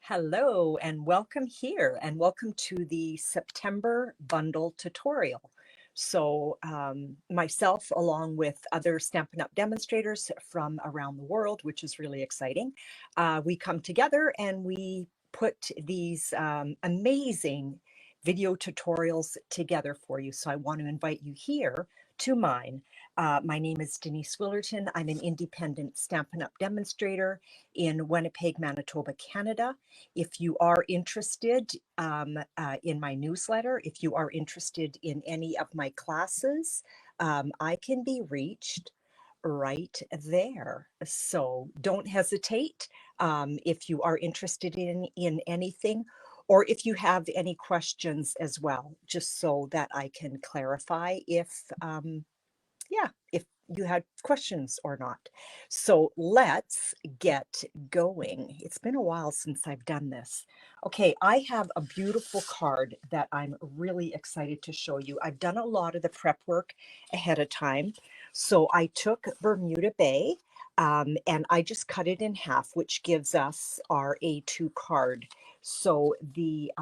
Hello and welcome here and welcome to the September bundle tutorial. Myself along with other Stampin' Up! Demonstrators from around the world, which is really exciting, we come together and we put these amazing video tutorials together for you. So I want to invite you here to mine. My name is Denise Willerton. I'm an independent Stampin' Up! Demonstrator in Winnipeg, Manitoba, Canada. If you are interested in my newsletter, if you are interested in any of my classes, I can be reached right there. So don't hesitate if you are interested in anything, or if you have any questions as well, just so that I can clarify if you had questions or not. So let's get going. It's been a while since I've done this. Okay, I have a beautiful card that I'm really excited to show you. I've done a lot of the prep work ahead of time. So I took Bermuda Bay and I just cut it in half, which gives us our A2 card. So the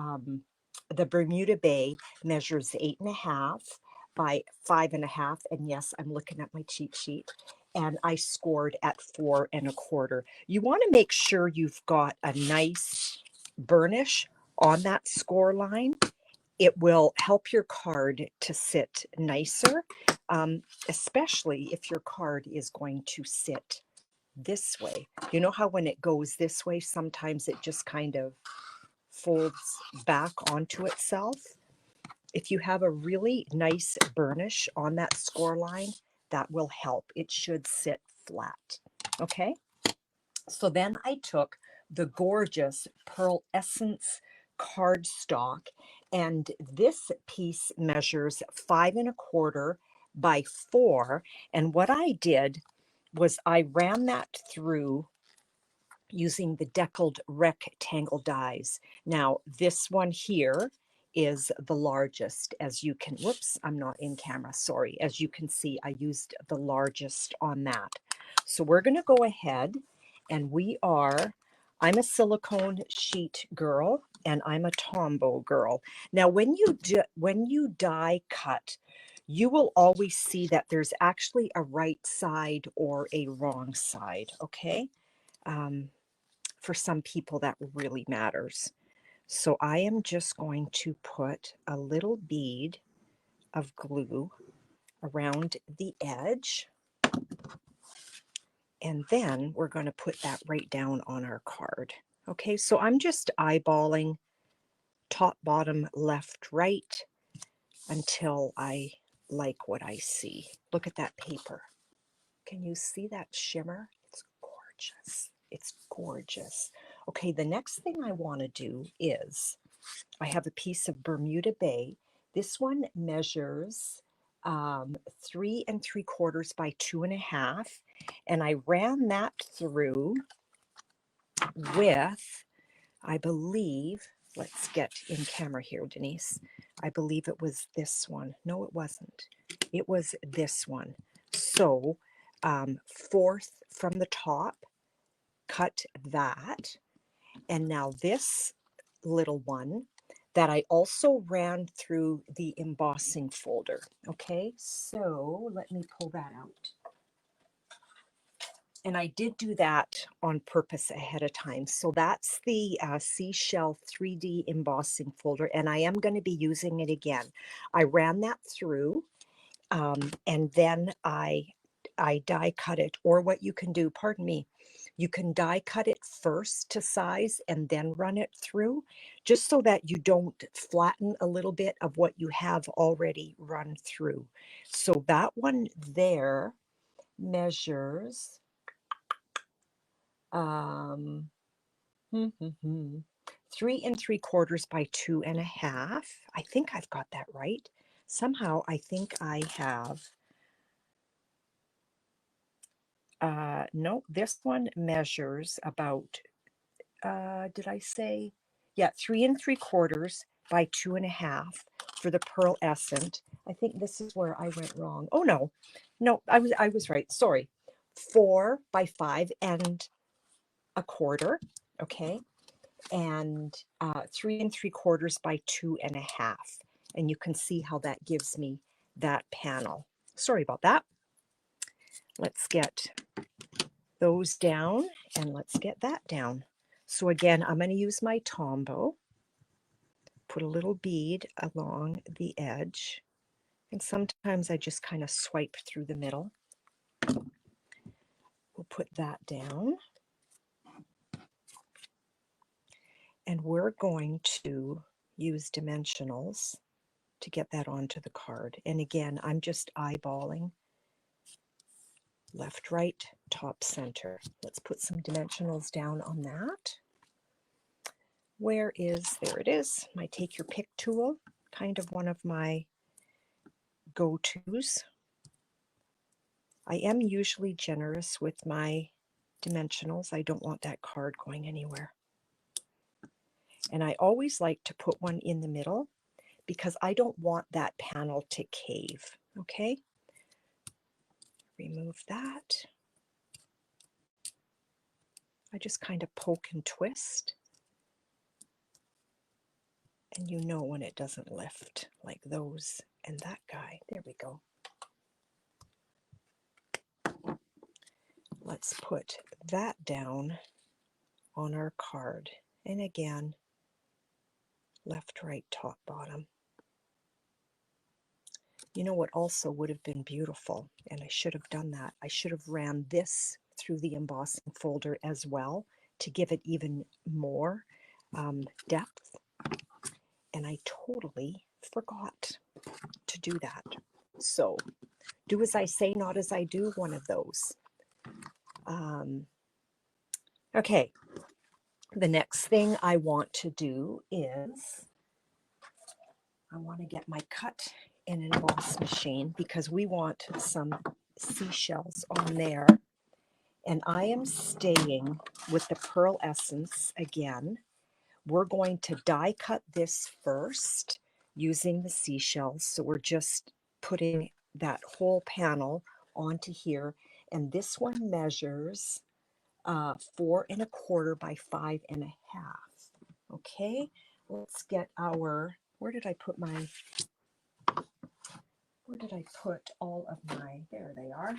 Bermuda Bay measures 8.5 by 5.5. And yes, I'm looking at my cheat sheet. And I scored at 4.25. You want to make sure you've got a nice burnish on that score line. It will help your card to sit nicer, especially if your card is going to sit this way. You know how when it goes this way, sometimes it just kind of folds back onto itself? If you have a really nice burnish on that score line, that will help. It should sit flat. Okay. So then I took the gorgeous Pearl Essence cardstock, and this piece measures 5.25 by 4. And what I did was I ran that through using the deckled rectangle dies. Now, this one here is the largest, as you can, whoops, I'm not in camera, sorry. As you can see, I used the largest on that. So we're gonna go ahead and I'm a silicone sheet girl and I'm a Tombow girl. Now, when you die cut, you will always see that there's actually a right side or a wrong side, okay? For some people, that really matters. So I am just going to put a little bead of glue around the edge. And then we're going to put that right down on our card. Okay, so I'm just eyeballing top, bottom, left, right until I like what I see. Look at that paper. Can you see that shimmer? It's gorgeous. It's gorgeous. Okay, the next thing I want to do is I have a piece of Bermuda Bay. This one measures 3.75 by 2.5. And I ran that through with, I believe, let's get in camera here, Denise. I believe it was this one. No, it wasn't. It was this one. So 4th from the top, cut that. And now this little one that I also ran through the embossing folder. Okay, so let me pull that out. And I did do that on purpose ahead of time. So that's the Seashell 3D embossing folder, and I am going to be using it again. I ran that through, and then I die cut it, or what you can do, pardon me, you can die cut it first to size and then run it through, just so that you don't flatten a little bit of what you have already run through. So that one there measures 3.75 by 2.5. I think I've got that right. Somehow I think I have, no, this one measures about, did I say? Yeah, 3.75 by 2.5 for the Pearl Essence. I think this is where I went wrong. Oh no, I was right. Sorry, 4 by 5.25. Okay, and 3 3/4 by 2.5. And you can see how that gives me that panel. Sorry about that. Let's get those down and let's get that down. So again, I'm going to use my Tombow, put a little bead along the edge, and sometimes I just kind of swipe through the middle. We'll put that down. And we're going to use dimensionals to get that onto the card. And again, I'm just eyeballing left, right, top, center. Let's put some dimensionals down on that. There it is, my take your pick tool, kind of one of my go-tos. I am usually generous with my dimensionals. I don't want that card going anywhere. And I always like to put one in the middle because I don't want that panel to cave. Okay, remove that. I just kind of poke and twist. And you know when it doesn't lift, like those and that guy. There we go. Let's put that down on our card. And again, left, right, top, bottom. You know what also would have been beautiful, and I should have done that. I should have ran this through the embossing folder as well to give it even more depth. And I totally forgot to do that. So do as I say, not as I do, one of those. Okay, the next thing I want to do is I want to get my cut and emboss machine because we want some seashells on there. And I am staying with the Pearl Essence again. We're going to die cut this first using the seashells. So we're just putting that whole panel onto here. And this one measures 4 1/4 by 5 1/2. Okay, let's get our, where did I put all of my, there they are.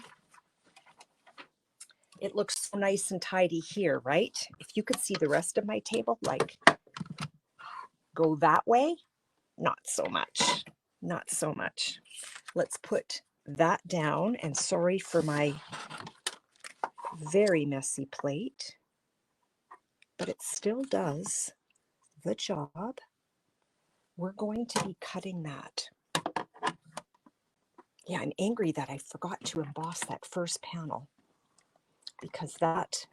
It looks so nice and tidy here, right? If you could see the rest of my table, like go that way, not so much, not so much. Let's put that down, and sorry for my very messy plate, but it still does the job. We're going to be cutting that. Yeah, I'm angry that I forgot to emboss that first panel because that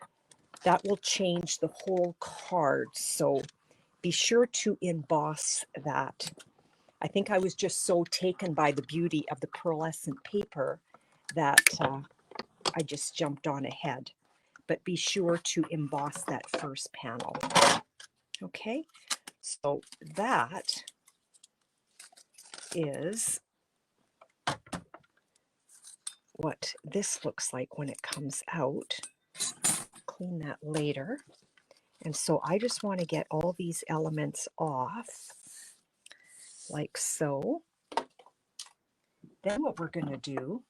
will change the whole card. So be sure to emboss that. I think I was just so taken by the beauty of the pearlescent paper that I just jumped on ahead. But be sure to emboss that first panel. Okay, so that is what this looks like when it comes out. Clean that later. And so I just want to get all these elements off like so. Then what we're going to do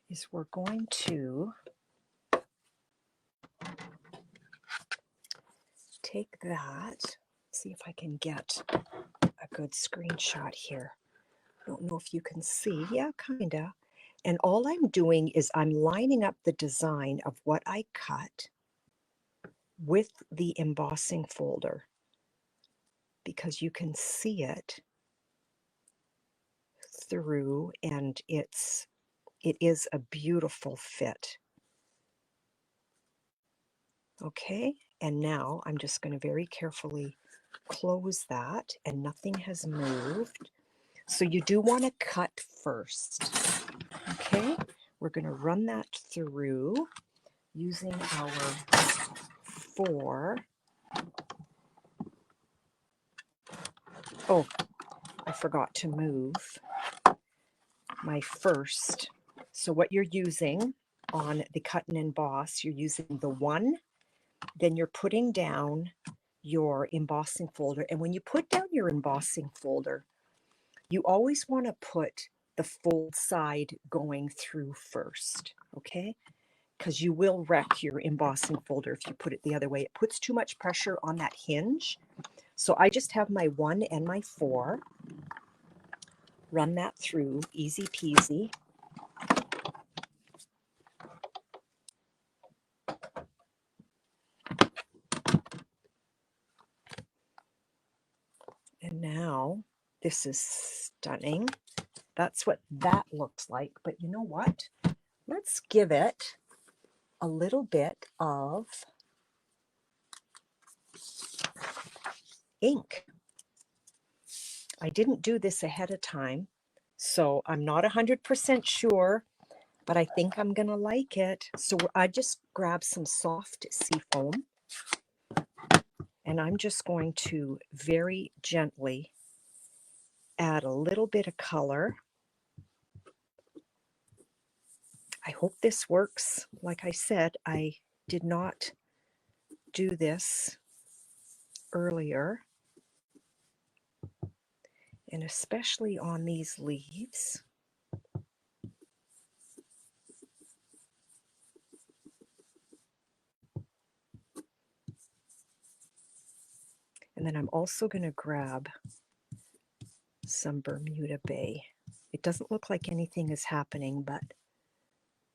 is we're going to take that, see if I can get a good screenshot here. I don't know if you can see. Yeah, kind of. And all I'm doing is I'm lining up the design of what I cut with the embossing folder because you can see it through, and it is a beautiful fit. Okay, and now I'm just going to very carefully close that, and nothing has moved. So you do want to cut first. Okay, we're going to run that through using our 4. Oh, I forgot to move my first. So what you're using on the cut and emboss, you're using the 1, then you're putting down your embossing folder. And when you put down your embossing folder, you always want to put the fold side going through first, okay? Because you will wreck your embossing folder if you put it the other way. It puts too much pressure on that hinge. So I just have my 1 and my 4, run that through, easy peasy. And now this is stunning. That's what that looks like. But you know what? Let's give it a little bit of ink. I didn't do this ahead of time, so I'm not 100% sure, but I think I'm going to like it. So I just grabbed some soft sea foam, and I'm just going to very gently add a little bit of color. I hope this works. Like I said, I did not do this earlier, and especially on these leaves. And then I'm also going to grab some Bermuda Bay. It doesn't look like anything is happening, but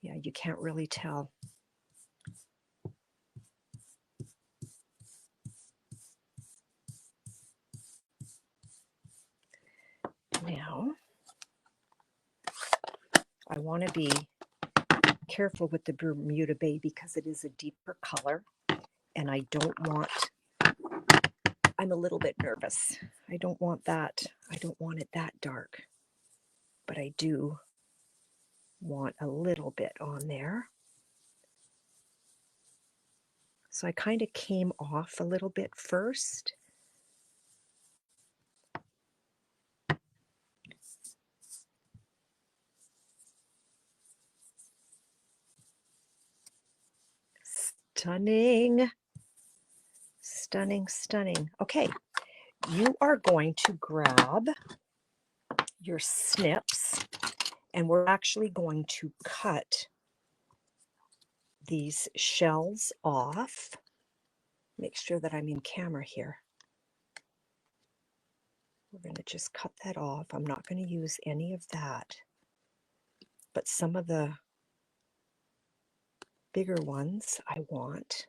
yeah, you can't really tell. Now, I want to be careful with the Bermuda Bay because it is a deeper color, and I don't want, I'm a little bit nervous. I don't want that. I don't want it that dark, but I do want a little bit on there. So I kind of came off a little bit first. Stunning, stunning, stunning. Okay, you are going to grab your snips, and we're actually going to cut these shells off. Make sure that I'm in camera here. We're going to just cut that off. I'm not going to use any of that, but some of the bigger ones I want,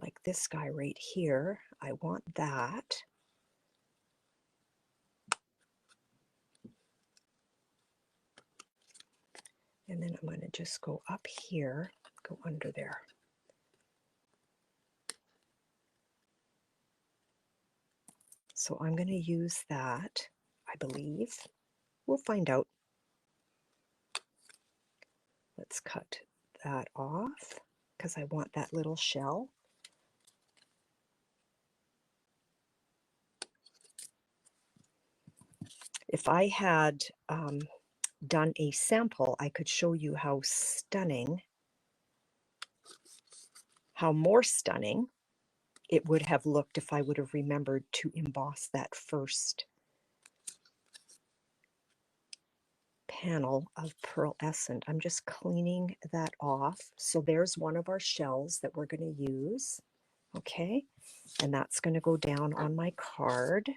like this guy right here, I want that. And then I'm going to just go up here, go under there. So I'm going to use that, I believe. We'll find out. Let's cut that off because I want that little shell. If I had done a sample, I could show you how stunning, how more stunning it would have looked if I would have remembered to emboss that first panel of pearlescent. I'm just cleaning that off. So there's one of our shells that we're going to use. Okay, and that's going to go down on my card.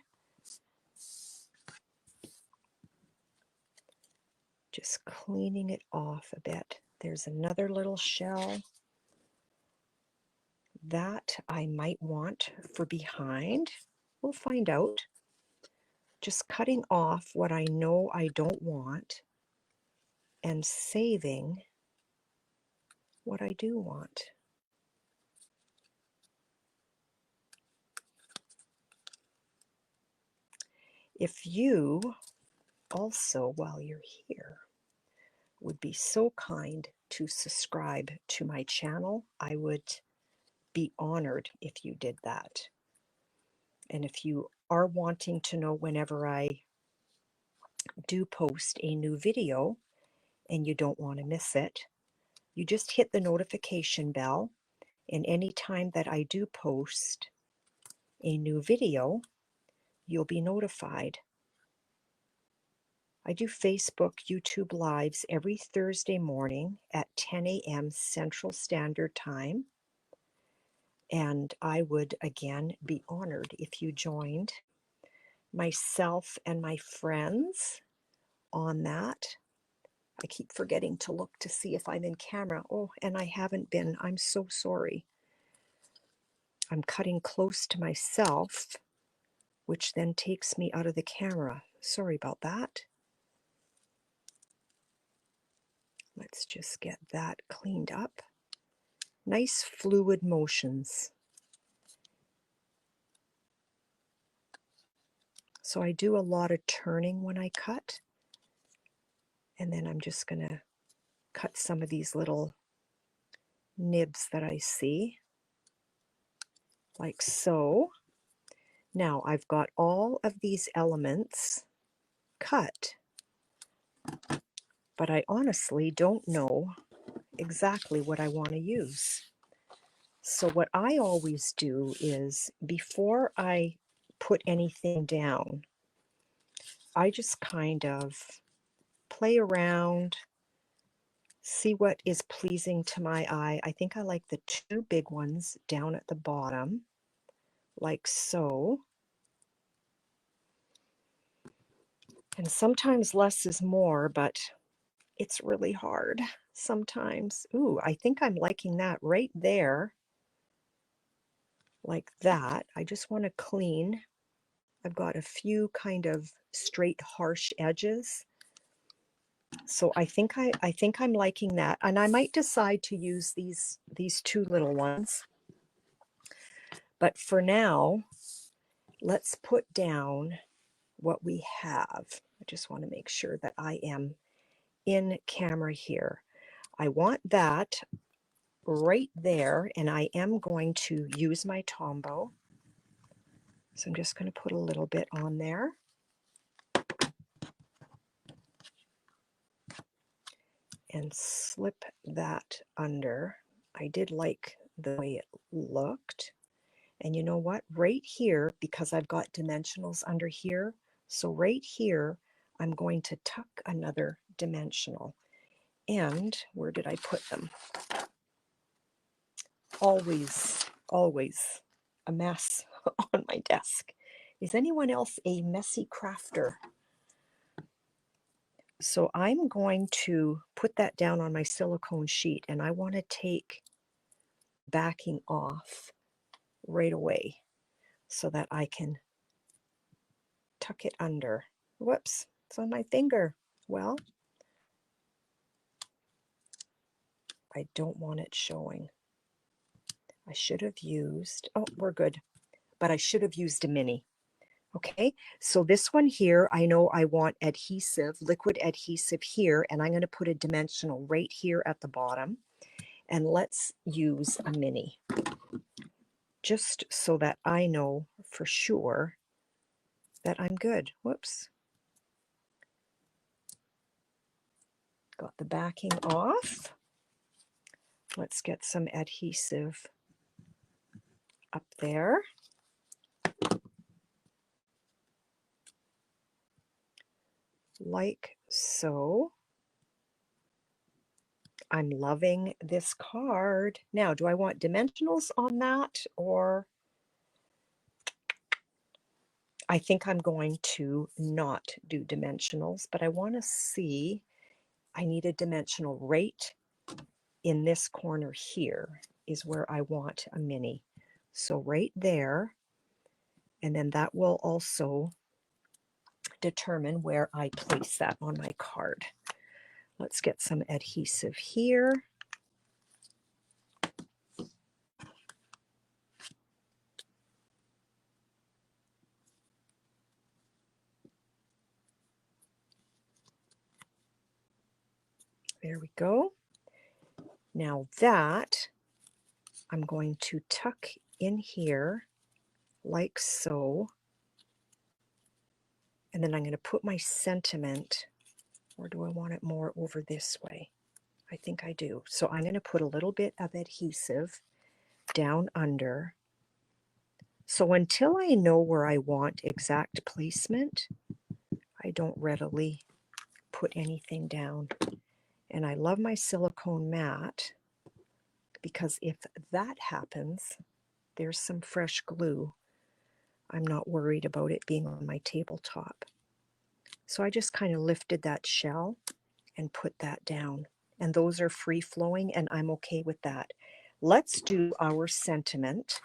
Just cleaning it off a bit. There's another little shell that I might want for behind. We'll find out. Just cutting off what I know I don't want and saving what I do want. If you also, while you're here, would be so kind to subscribe to my channel, I would be honored if you did that. And if you are wanting to know whenever I do post a new video and you don't want to miss it, You just hit the notification bell, and any time that I do post a new video, you'll be notified. I do Facebook, YouTube Lives every Thursday morning at 10 a.m. Central Standard Time. And I would, again, be honored if you joined myself and my friends on that. I keep forgetting to look to see if I'm in camera. Oh, and I haven't been. I'm so sorry. I'm cutting close to myself, which then takes me out of the camera. Sorry about that. Let's just get that cleaned up. Nice fluid motions. So I do a lot of turning when I cut. And then I'm just going to cut some of these little nibs that I see, like so. Now I've got all of these elements cut, but I honestly don't know exactly what I want to use. So what I always do is, before I put anything down, I just kind of play around, see what is pleasing to my eye. I think I like the two big ones down at the bottom, like so. And sometimes less is more, but it's really hard sometimes. Ooh, I think I'm liking that right there, like that. I just want to clean. I've got a few kind of straight, harsh edges. So I think I'm liking that. And I might decide to use these two little ones. But for now, let's put down what we have. I just want to make sure that I am in camera here. I want that right there, and I am going to use my Tombow. So I'm just going to put a little bit on there. And slip that under. I did like the way it looked. And you know what? Right here, because I've got dimensionals under here, so right here, I'm going to tuck another dimensional. And where did I put them? Always a mess on my desk. Is anyone else a messy crafter? So I'm going to put that down on my silicone sheet, and I want to take backing off right away so that I can tuck it under. Whoops, it's on my finger. Well, I don't want it showing. I should have used, oh, we're good, but I should have used a mini. Okay, so this one here, I know I want adhesive, liquid adhesive here, and I'm going to put a dimensional right here at the bottom. And let's use a mini, just so that I know for sure that I'm good. Whoops. Got the backing off. Let's get some adhesive up there. Like so. I'm loving this card. Now, do I want dimensionals on that, or I think I'm going to not do dimensionals, but I want to see, I need a dimensional right in this corner here is where I want a mini. So right there, and then that will also determine where I place that on my card. Let's get some adhesive here. There we go. Now that I'm going to tuck in here like so. And then I'm going to put my sentiment, or do I want it more over this way? I think I do. So I'm going to put a little bit of adhesive down under. So until I know where I want exact placement, I don't readily put anything down. And I love my silicone mat because if that happens, there's some fresh glue. I'm not worried about it being on my tabletop. So I just kind of lifted that shell and put that down. And those are free flowing and I'm okay with that. Let's do our sentiment.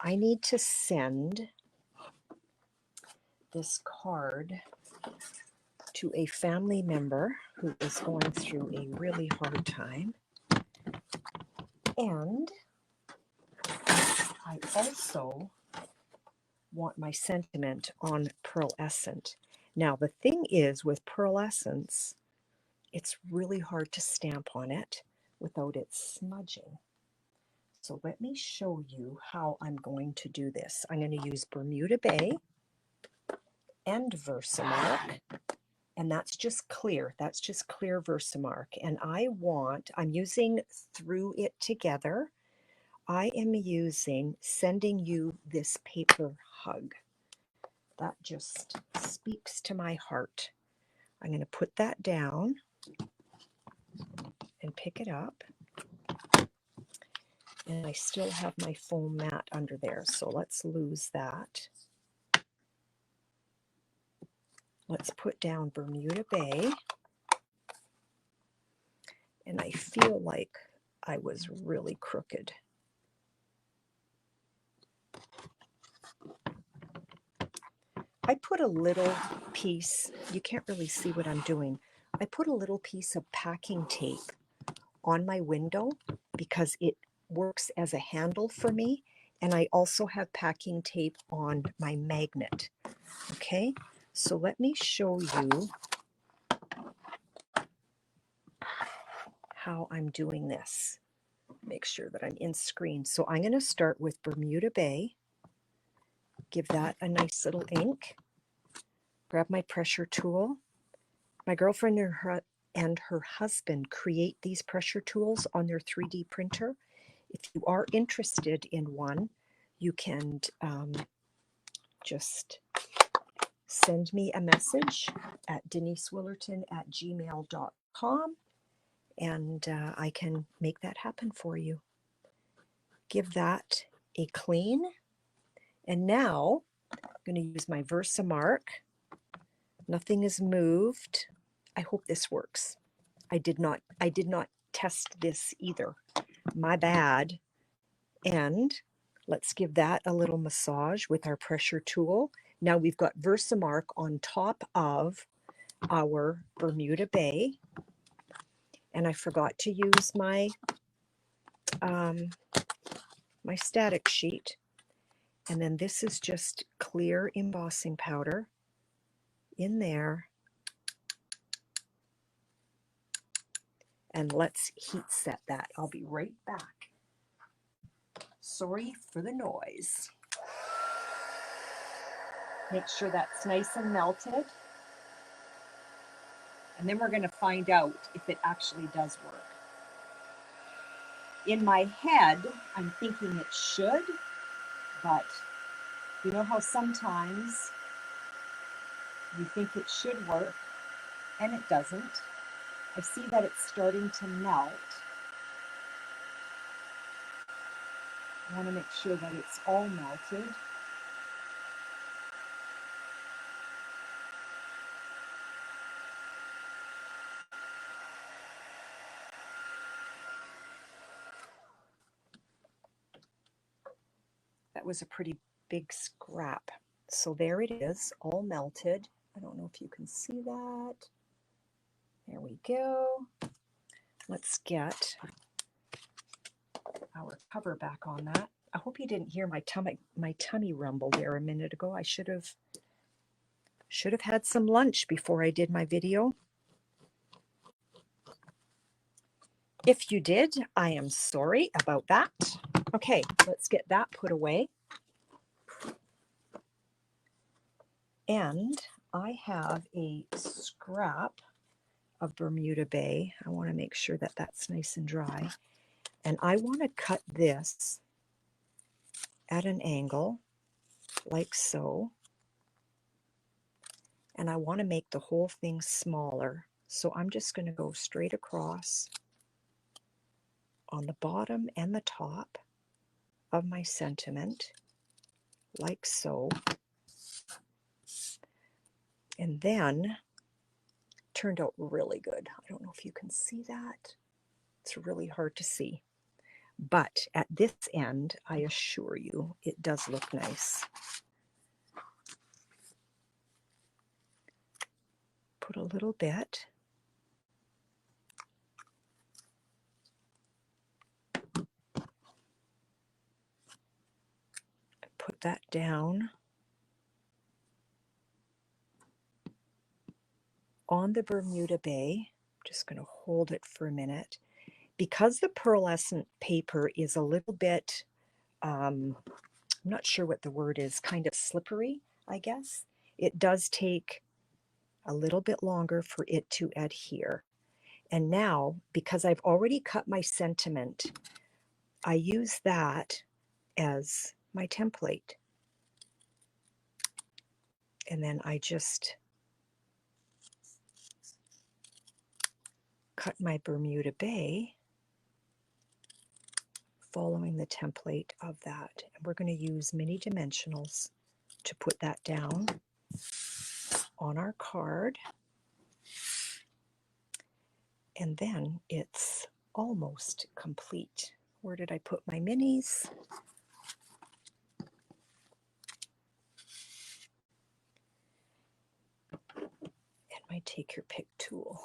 I need to send this card to a family member who is going through a really hard time. And I also want my sentiment on pearlescent. Now, the thing is with pearlescence, it's really hard to stamp on it without it smudging. So let me show you how I'm going to do this. I'm going to use Bermuda Bay and Versamark, and that's just clear. That's just clear Versamark. And I'm using Through It Together. I am using Sending You This Paper Hug. That just speaks to my heart. I'm going to put that down and pick it up. And I still have my foam mat under there, so let's lose that. Let's put down Bermuda Bay. And I feel like I was really crooked. I put a little piece, you can't really see what I'm doing. I put a little piece of packing tape on my window because it works as a handle for me. And I also have packing tape on my magnet. Okay, so let me show you how I'm doing this. Make sure that I'm in screen. So I'm going to start with Bermuda Bay. Give that a nice little ink. Grab my pressure tool. My girlfriend and her husband create these pressure tools on their 3D printer. If you are interested in one, you can just send me a message at denisewillerton@gmail.com and I can make that happen for you. Give that a clean. And now I'm going to use my Versamark. Nothing is moved. I hope this works. I did not test this either. My bad. And let's give that a little massage with our pressure tool. Now we've got Versamark on top of our Bermuda Bay. And I forgot to use my my static sheet. And then this is just clear embossing powder in there. And let's heat set that. I'll be right back. Sorry for the noise. Make sure that's nice and melted. And then we're going to find out if it actually does work. In my head, I'm thinking it should, but you know how sometimes you think it should work and it doesn't. I see that it's starting to melt. I want to make sure that it's all melted. That was a pretty big scrap. So there it is, all melted. I don't know if you can see that. There we go. Let's get our cover back on that. I hope you didn't hear my tummy rumble there a minute ago. I should have had some lunch before I did my video. If you did, I am sorry about that. Okay, let's get that put away. And I have a scrap of Bermuda Bay. I want to make sure that that's nice and dry. And I want to cut this at an angle, like so. And I want to make the whole thing smaller. So I'm just going to go straight across on the bottom and the top of my sentiment, like so. And then, turned out really good. I don't know if you can see that. It's really hard to see. But at this end, I assure you, it does look nice. Put a little bit. Put that down on the Bermuda Bay. I'm just going to hold it for a minute. Because the pearlescent paper is a little bit, I'm not sure what the word is, kind of slippery, I guess. It does take a little bit longer for it to adhere. And now, because I've already cut my sentiment, I use that as my template. And then I just cut my Bermuda Bay following the template of that. And we're going to use mini dimensionals to put that down on our card. And then it's almost complete. Where did I put my minis? And my take your pick tool.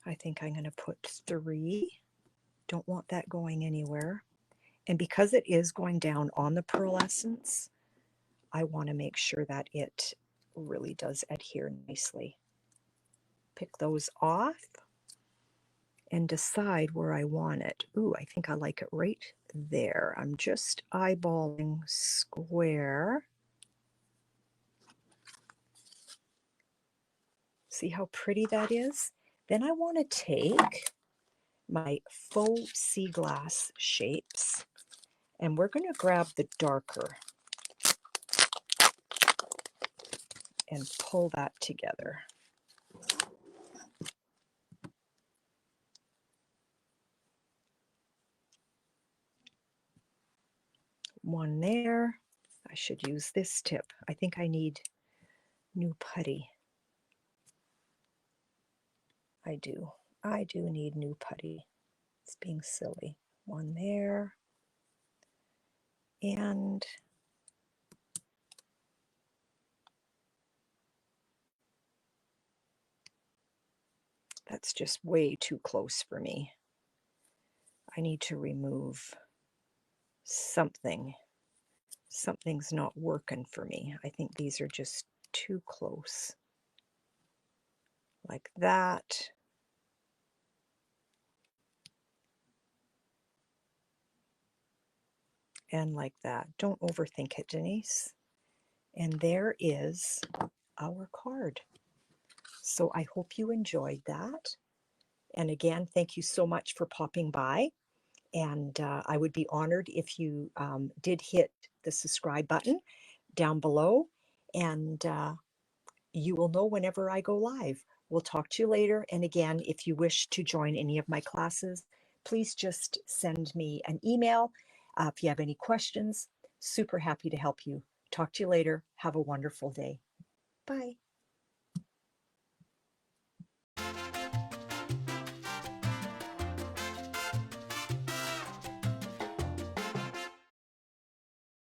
I think I'm going to put 3. Don't want that going anywhere. And because it is going down on the pearlescence, I want to make sure that it really does adhere nicely. Pick those off and decide where I want it. Ooh, I think I like it right there. I'm just eyeballing square. See how pretty that is? Then I want to take my faux sea glass shapes and we're going to grab the darker and pull that together. One there. I should use this tip. I think I need new putty. I do need new putty. It's being silly. One there. And that's just way too close for me. I need to remove something. Something's not working for me. I think these are just too close. Like that. And like that. Don't overthink it, Denise. And there is our card. So I hope you enjoyed that. And again, thank you so much for popping by. And I would be honored if you did hit the subscribe button down below. And you will know whenever I go live. We'll talk to you later. And again, if you wish to join any of my classes, please just send me an email. If you have any questions, super happy to help you. Talk to you later. Have a wonderful day. Bye.